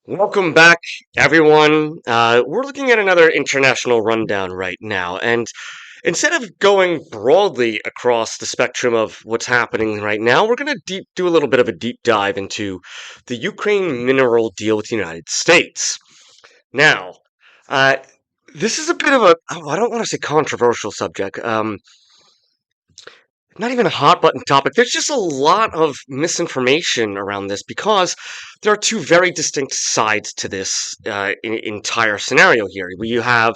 Welcome back, everyone. We're looking at another international rundown right now, and instead of going broadly across the spectrum of what's happening right now, we're going to do a little bit of a deep dive into the Ukraine mineral deal with the United States. Now, uh, this is a bit of I don't want to say controversial subject. Not even a hot button topic. There's just a lot of misinformation around this because there are two very distinct sides to this entire scenario here. You have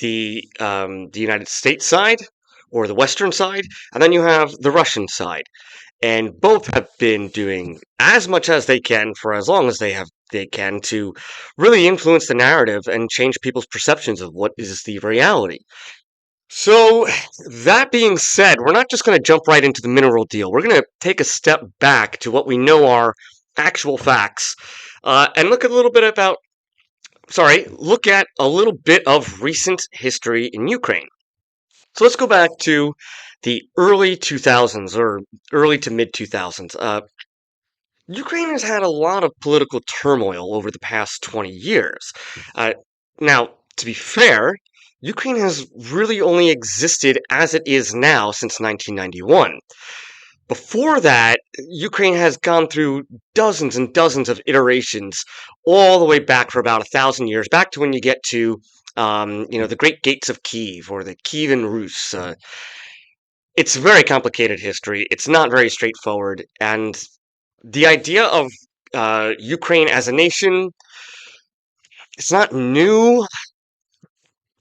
the United States side or the Western side, and then you have the Russian side, and both have been doing as much as they can for as long as they can to really influence the narrative and change people's perceptions of what is the reality. So, that being said, we're not just going to jump right into the mineral deal. We're going to take a step back to what we know are actual facts, and look at a little bit of recent history in Ukraine. So let's go back to the early 2000s or early to mid 2000s. Ukraine has had a lot of political turmoil over the past 20 years. Uh, Now, to be fair, Ukraine has really only existed as it is now since 1991. Before that, Ukraine has gone through dozens and dozens of iterations, all the way back for about 1,000 years, back to when you get to, the Great Gates of Kiev or the Kievan Rus. It's a very complicated history. It's not very straightforward, and the idea of Ukraine as a nation, it's not new,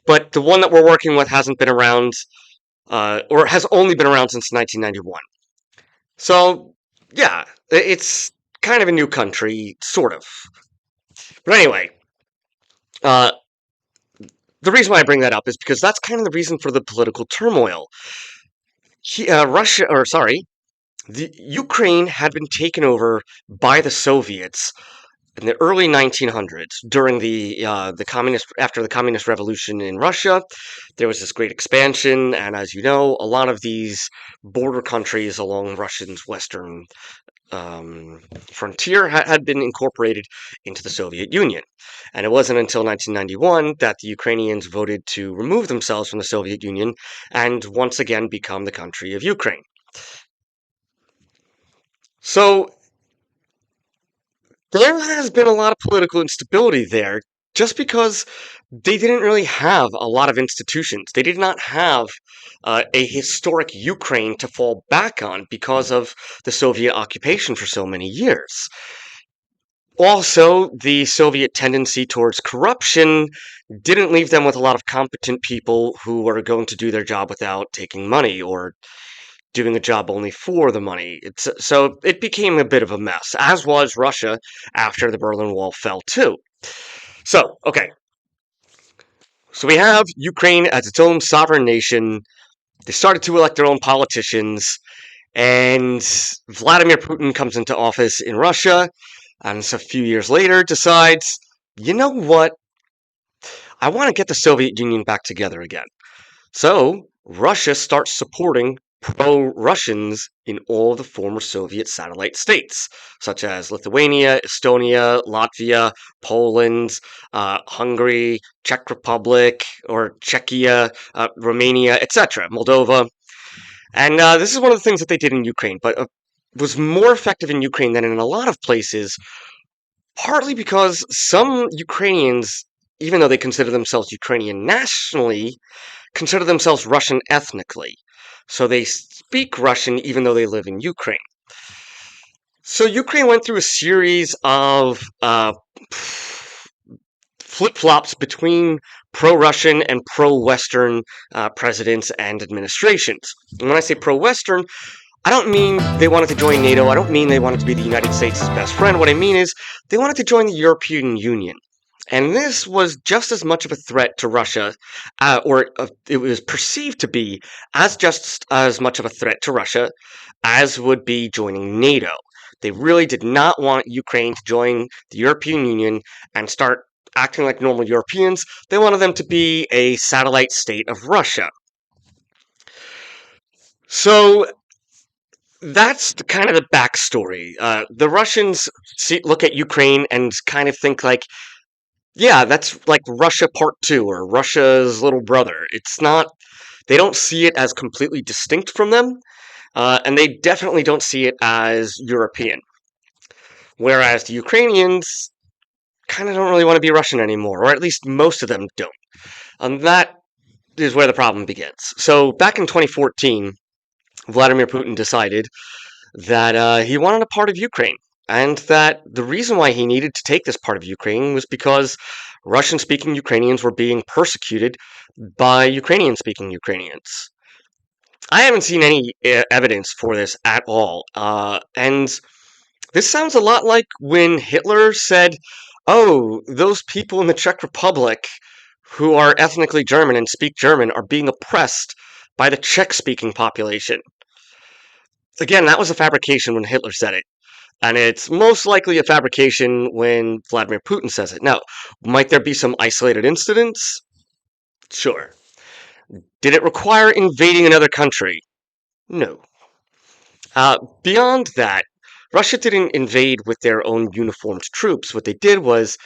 but the one that we're working with hasn't been around, or has only been around since 1991. So, yeah, it's kind of a new country, sort of. But anyway, uh, the reason why I bring that up is because that's kind of the reason for the political turmoil. The Ukraine had been taken over by the Soviets in the early 1900s during the communist after the communist revolution in Russia. There was this great expansion, and as you know, a lot of these border countries along Russia's western frontier had been incorporated into the Soviet Union. And it wasn't until 1991 that the Ukrainians voted to remove themselves from the Soviet Union and once again become the country of Ukraine. So there has been a lot of political instability there just because they didn't really have a lot of institutions. They did not have a historic Ukraine to fall back on because of the Soviet occupation for so many years. Also, the Soviet tendency towards corruption didn't leave them with a lot of competent people who were going to do their job without taking money or doing a job only for the money. So it became a bit of a mess, as was Russia after the Berlin Wall fell too. So, okay. So we have Ukraine as its own sovereign nation. They started to elect their own politicians, and Vladimir Putin comes into office in Russia, and a few years later decides, you know what? I want to get the Soviet Union back together again. So Russia starts supporting pro-Russians in all the former Soviet satellite states, such as Lithuania, Estonia, Latvia, Poland, Hungary, Czech Republic, or Czechia, Romania, etc., Moldova. And this is one of the things that they did in Ukraine, but was more effective in Ukraine than in a lot of places, partly because some Ukrainians, even though they consider themselves Ukrainian nationally, consider themselves Russian ethnically. So they speak Russian even though they live in Ukraine. So Ukraine went through a series of flip-flops between pro-Russian and pro-Western presidents and administrations. And when I say pro-Western, I don't mean they wanted to join NATO. I don't mean they wanted to be the United States' best friend. What I mean is they wanted to join the European Union. And this was just as much of a threat to Russia, it was perceived to be as just as much of a threat to Russia as would be joining NATO. They really did not want Ukraine to join the European Union and start acting like normal Europeans. They wanted them to be a satellite state of Russia. So That's kind of the backstory. The Russians look at Ukraine and kind of think like, yeah, that's like Russia Part 2 or Russia's little brother. It's not, they don't see it as completely distinct from them, and they definitely don't see it as European. Whereas the Ukrainians kind of don't really want to be Russian anymore, or at least most of them don't. And that is where the problem begins. So back in 2014, Vladimir Putin decided that he wanted a part of Ukraine, and that the reason why he needed to take this part of Ukraine was because Russian speaking Ukrainians were being persecuted by Ukrainian speaking Ukrainians. I haven't seen any evidence for this at all. And this sounds a lot like when Hitler said, oh, those people in the Czech Republic who are ethnically German and speak German are being oppressed by the Czech speaking population. Again, that was a fabrication when Hitler said it. And it's most likely a fabrication when Vladimir Putin says it. Now, might there be some isolated incidents? Sure. Did it require invading another country? No. Beyond that, Russia didn't invade with their own uniformed troops. What they did was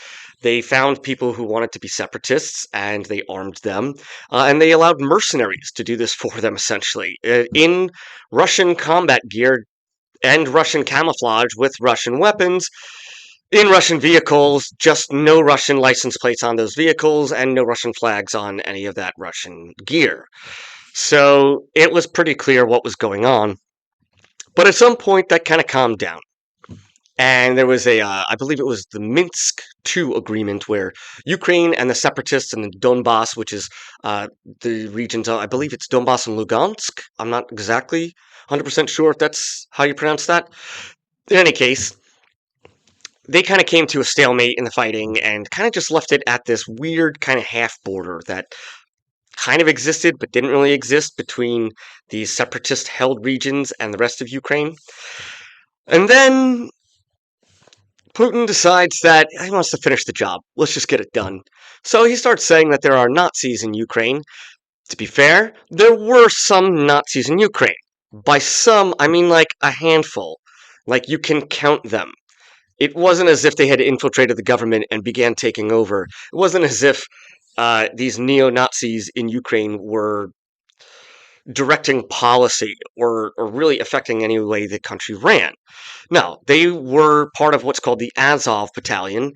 they found people who wanted to be separatists and they armed them, and they allowed mercenaries to do this for them, essentially, in Russian combat gear and Russian camouflage with Russian weapons, in Russian vehicles, just no Russian license plates on those vehicles and no Russian flags on any of that Russian gear. So it was pretty clear what was going on. But at some point, that kind of calmed down. And there was I believe it was the Minsk II agreement where Ukraine and the separatists and the Donbass, which is the regions, I believe it's Donbass and Lugansk. I'm not exactly 100% sure if that's how you pronounce that. In any case, they kind of came to a stalemate in the fighting and kind of just left it at this weird kind of half border that kind of existed but didn't really exist between these separatist held regions and the rest of Ukraine. And then Putin decides that he wants to finish the job. Let's just get it done. So he starts saying that there are Nazis in Ukraine. To be fair, there were some Nazis in Ukraine. By some, I mean like a handful. Like you can count them. It wasn't as if they had infiltrated the government and began taking over. It wasn't as if these neo-Nazis in Ukraine were directing policy or really affecting any way the country ran. No, they were part of what's called the Azov Battalion,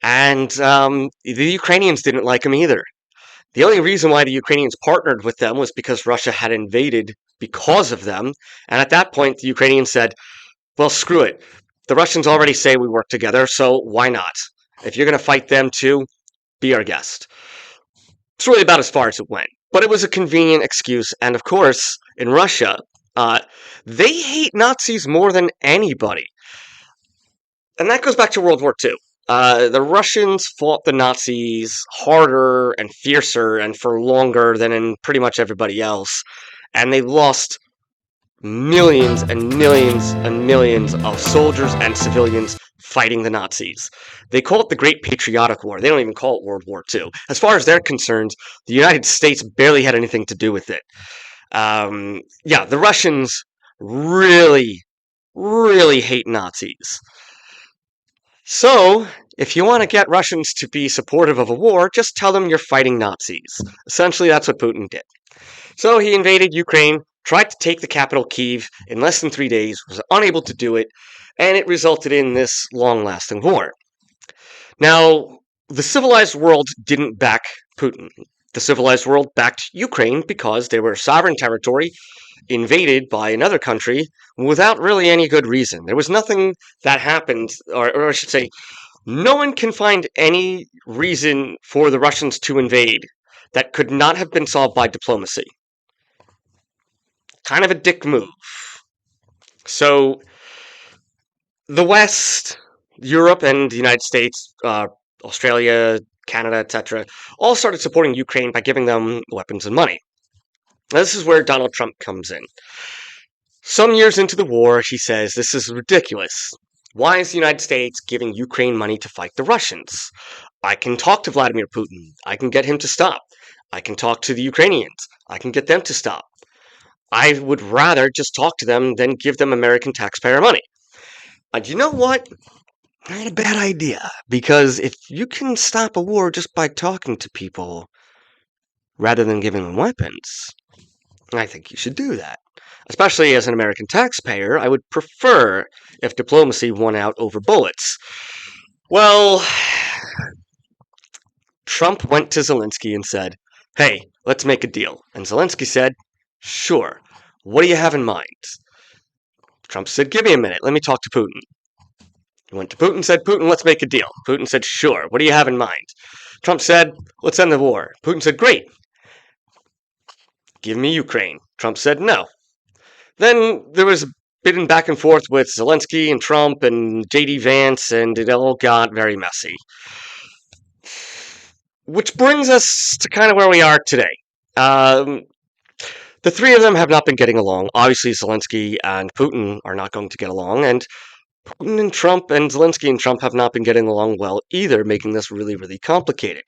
and the Ukrainians didn't like them either. The only reason why the Ukrainians partnered with them was because Russia had invaded because of them, and at that point the Ukrainians said, well, screw it. The Russians already say we work together, so why not? If you're going to fight them too, be our guest. It's really about as far as it went. But it was a convenient excuse, and of course, in Russia, uh, they hate Nazis more than anybody. And that goes back to World War II. The Russians fought the Nazis harder and fiercer and for longer than in pretty much everybody else. And they lost millions and millions and millions of soldiers and civilians fighting the Nazis. They call it the Great Patriotic War. They don't even call it World War II. As far as they're concerned, the United States barely had anything to do with it. Yeah, the Russians really, really hate Nazis. So, if you want to get Russians to be supportive of a war, just tell them you're fighting Nazis. Essentially, that's what Putin did. So he invaded Ukraine, tried to take the capital, Kyiv, in less than 3 days, was unable to do it, and it resulted in this long-lasting war. Now, the civilized world didn't back Putin. The civilized world backed Ukraine because they were sovereign territory invaded by another country without really any good reason. There was nothing that happened, or I should say, no one can find any reason for the Russians to invade that could not have been solved by diplomacy. Kind of a dick move. So, the West, Europe, and the United States, Australia, Canada, etc., all started supporting Ukraine by giving them weapons and money. Now, this is where Donald Trump comes in. Some years into the war, he says, this is ridiculous. Why is the United States giving Ukraine money to fight the Russians? I can talk to Vladimir Putin. I can get him to stop. I can talk to the Ukrainians. I can get them to stop. I would rather just talk to them than give them American taxpayer money. And you know what? Not a bad idea, because if you can stop a war just by talking to people rather than giving them weapons, I think you should do that. Especially as an American taxpayer, I would prefer if diplomacy won out over bullets. Well, Trump went to Zelensky and said, "Hey, let's make a deal." And Zelensky said, "Sure. What do you have in mind?" Trump said, "Give me a minute. Let me talk to Putin." He went to Putin and said, "Putin, let's make a deal." Putin said, "Sure. What do you have in mind?" Trump said, "Let's end the war." Putin said, "Great. Give me Ukraine." Trump said, "No." Then there was a bit back and forth with Zelensky and Trump and J.D. Vance, and it all got very messy. Which brings us to kind of where we are today. The three of them have not been getting along. Obviously, Zelensky and Putin are not going to get along, and Putin and Trump and Zelensky and Trump have not been getting along well either, making this really, really complicated.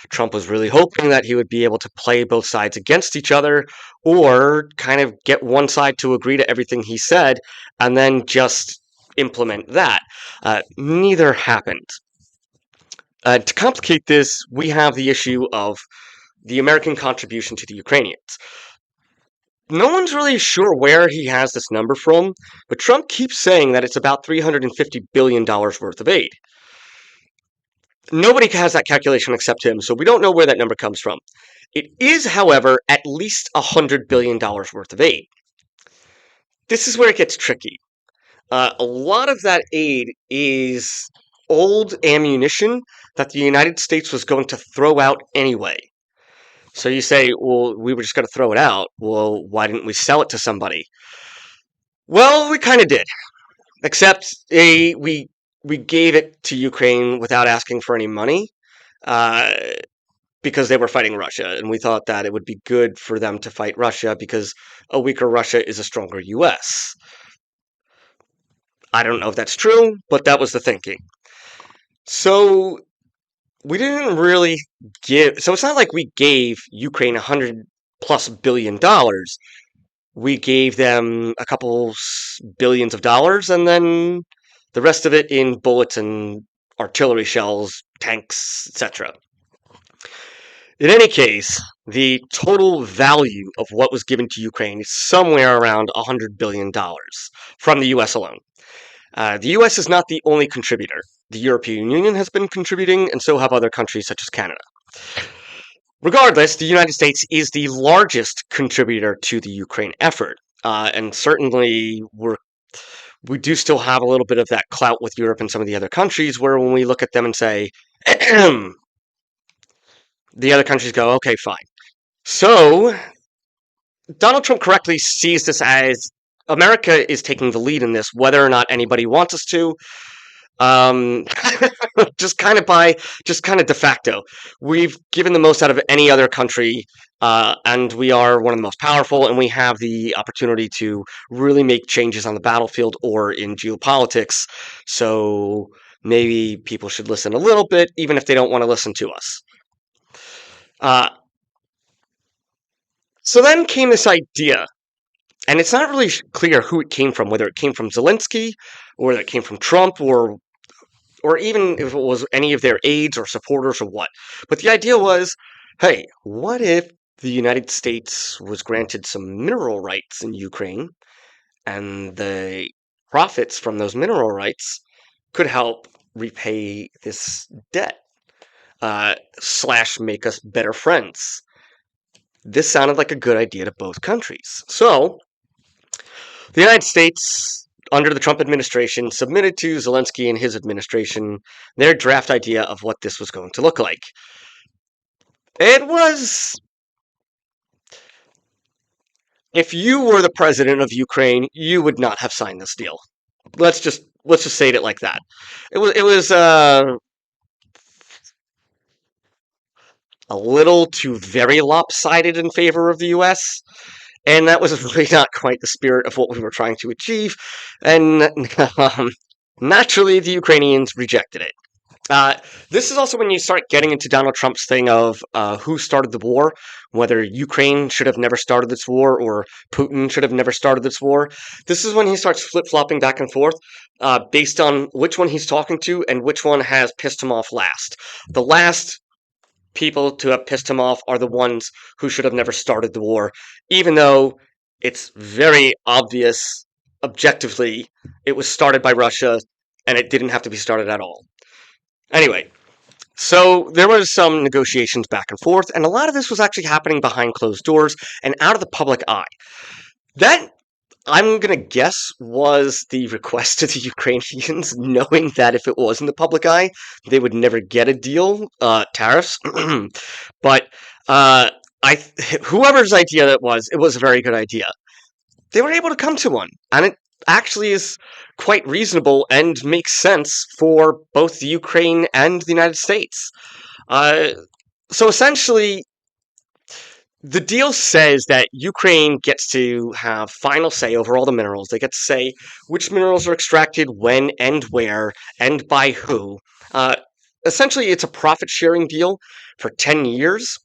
Trump was really hoping that he would be able to play both sides against each other or kind of get one side to agree to everything he said and then just implement that. Neither happened. To complicate this, we have the issue of the American contribution to the Ukrainians. No one's really sure where he has this number from, but Trump keeps saying that it's about $350 billion worth of aid. Nobody has that calculation except him, so we don't know where that number comes from. It is, however, at least $100 billion worth of aid. This is where it gets tricky. A lot of that aid is old ammunition that the United States was going to throw out anyway. So you say, well, we were just going to throw it out. Well, why didn't we sell it to somebody? Well, we kind of did, except we gave it to Ukraine without asking for any money because they were fighting Russia, and we thought that it would be good for them to fight Russia because a weaker Russia is a stronger U.S. I don't know if that's true, but that was the thinking. So we didn't really give. So it's not like we gave Ukraine $100+ billion. We gave them a couple billions of dollars, and then the rest of it in bullets and artillery shells, tanks, etc. In any case, the total value of what was given to Ukraine is somewhere around $100 billion from the U.S. alone. The U.S. is not the only contributor. The European Union has been contributing, and so have other countries such as Canada. Regardless, the United States is the largest contributor to the Ukraine effort, and certainly we do still have a little bit of that clout with Europe and some of the other countries, where when we look at them and say, the other countries go, okay, fine. So, Donald Trump correctly sees this as America is taking the lead in this, whether or not anybody wants us to. Just kind of de facto. We've given the most out of any other country, and we are one of the most powerful, and we have the opportunity to really make changes on the battlefield or in geopolitics. So maybe people should listen a little bit, even if they don't want to listen to us. So then came this idea, and it's not really clear who it came from, whether it came from Zelensky, or whether it came from Trump, or even if it was any of their aides or supporters or what. But the idea was, hey, what if the United States was granted some mineral rights in Ukraine, and the profits from those mineral rights could help repay this debt, / make us better friends? This sounded like a good idea to both countries. So, the United States, under the Trump administration, submitted to Zelensky and his administration their draft idea of what this was going to look like. It was... If you were the president of Ukraine, you would not have signed this deal. Let's just say it like that. It was a little too very lopsided in favor of the U.S., and that was really not quite the spirit of what we were trying to achieve, and naturally the Ukrainians rejected it. Uh, this is also when you start getting into Donald Trump's thing of who started the war, whether Ukraine should have never started this war or Putin should have never started this war. This is when he starts flip flopping back and forth based on which one he's talking to and which one has pissed him off last. The last people to have pissed him off are the ones who should have never started the war, even though it's very obvious objectively it was started by Russia and it didn't have to be started at all. Anyway, so there was some negotiations back and forth, and a lot of this was actually happening behind closed doors and out of the public eye. That, I'm going to guess, was the request of the Ukrainians, knowing that if it was in the public eye, they would never get a deal, tariffs. But whoever's idea that was, it was a very good idea. They were able to come to one, and it actually is quite reasonable and makes sense for both the Ukraine and the United States. Uh, so essentially, the deal says that Ukraine gets to have final say over all the minerals. They get to say which minerals are extracted, when, and where, and by who. Uh, Essentially, it's a profit sharing deal for 10 years,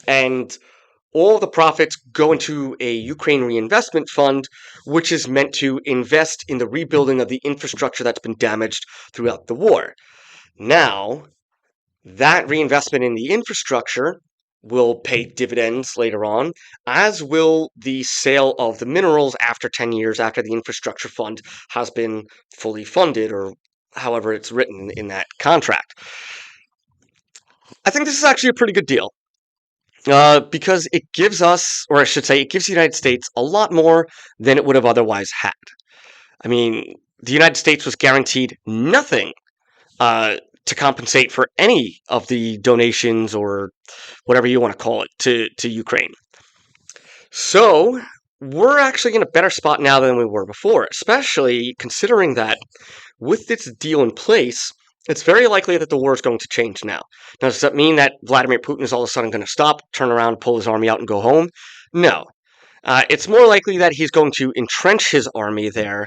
and all the profits go into a Ukraine reinvestment fund, which is meant to invest in the rebuilding of the infrastructure that's been damaged throughout the war. Now, that reinvestment in the infrastructure will pay dividends later on, as will the sale of the minerals after 10 years after the infrastructure fund has been fully funded, or however it's written in that contract. I think this is actually a pretty good deal. Because it gives us, or I should say, it gives the United States a lot more than it would have otherwise had. I mean, the United States was guaranteed nothing to compensate for any of the donations or whatever you want to call it to Ukraine. So we're actually in a better spot now than we were before, especially considering that with this deal in place, it's very likely that the war is going to change now. Now, does that mean that Vladimir Putin is all of a sudden going to stop, turn around, pull his army out, and go home? No. It's more likely that he's going to entrench his army there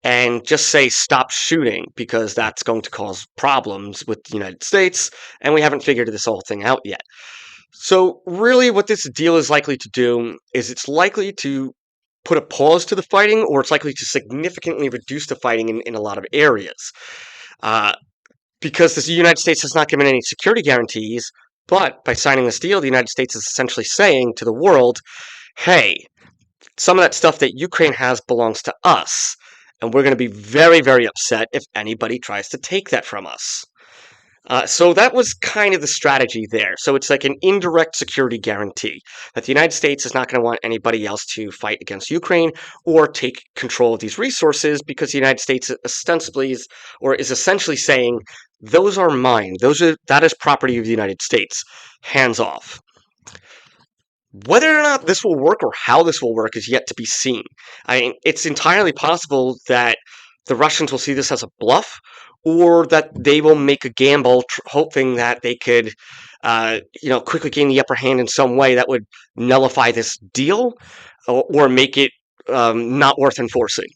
and just say stop shooting, because that's going to cause problems with the United States, and we haven't figured this whole thing out yet. So really what this deal is likely to do is it's likely to put a pause to the fighting, or it's likely to significantly reduce the fighting in a lot of areas. Because the United States has not given any security guarantees, but by signing this deal, the United States is essentially saying to the world, hey, some of that stuff that Ukraine has belongs to us, and we're going to be very, very upset if anybody tries to take that from us. So that was kind of the strategy there. So it's like an indirect security guarantee that the United States is not going to want anybody else to fight against Ukraine or take control of these resources, because the United States ostensibly is essentially saying, those are mine. That is property of the United States. Hands off. Whether or not this will work or how this will work is yet to be seen. I mean, it's entirely possible that the Russians will see this as a bluff, or that they will make a gamble, hoping that they could, quickly gain the upper hand in some way that would nullify this deal, or make it not worth enforcing.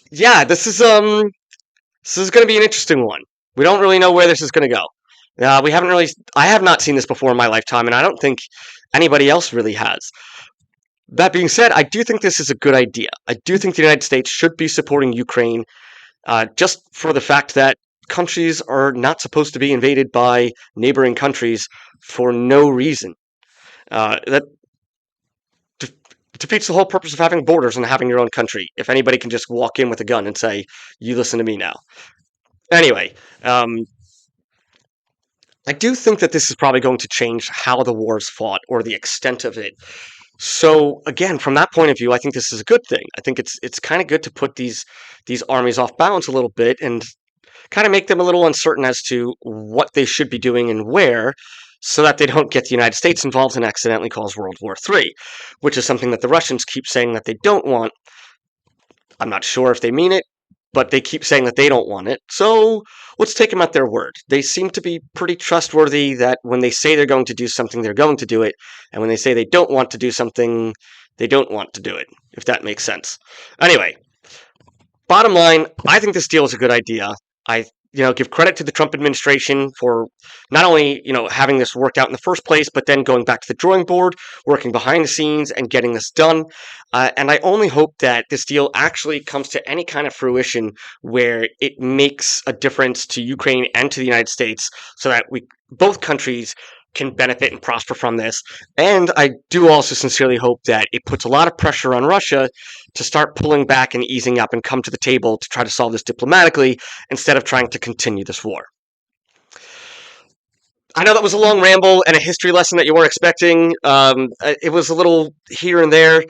Yeah, this is going to be an interesting one. We don't really know where this is going to go. I have not seen this before in my lifetime, and I don't think anybody else really has. That being said, I do think this is a good idea. I do think the United States should be supporting Ukraine, just for the fact that countries are not supposed to be invaded by neighboring countries for no reason. That defeats the whole purpose of having borders and having your own country, if anybody can just walk in with a gun and say, you listen to me now. Anyway, I do think that this is probably going to change how the war is fought, or the extent of it. So again, from that point of view, I think this is a good thing. I think it's kind of good to put these armies off balance a little bit, and kind of make them a little uncertain as to what they should be doing and where, so that they don't get the United States involved and accidentally cause World War III, which is something that the Russians keep saying that they don't want. I'm not sure if they mean it, but they keep saying that they don't want it. So let's take them at their word. They seem to be pretty trustworthy, that when they say they're going to do something, they're going to do it. And when they say they don't want to do something, they don't want to do it, if that makes sense. Anyway, Bottom line, I think this deal is a good idea. I give credit to the Trump administration for not only having this worked out in the first place, but then going back to the drawing board, working behind the scenes, and getting this done. And I only hope that this deal actually comes to any kind of fruition where it makes a difference to Ukraine and to the United States, so that we both countries can benefit and prosper from this. And I do also sincerely hope that it puts a lot of pressure on Russia to start pulling back and easing up and come to the table to try to solve this diplomatically instead of trying to continue this war. I know that was a long ramble and a history lesson that you weren't expecting. It was a little here and there.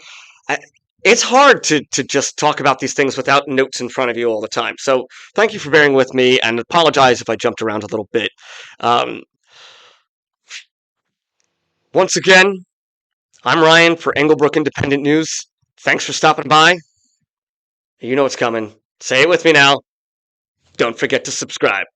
It's hard to just talk about these things without notes in front of you all the time. So thank you for bearing with me, and apologize if I jumped around a little bit. Um, Once again, I'm Ryan for Englebrook Independent News. Thanks for stopping by. You know what's coming. Say it with me now. Don't forget to subscribe.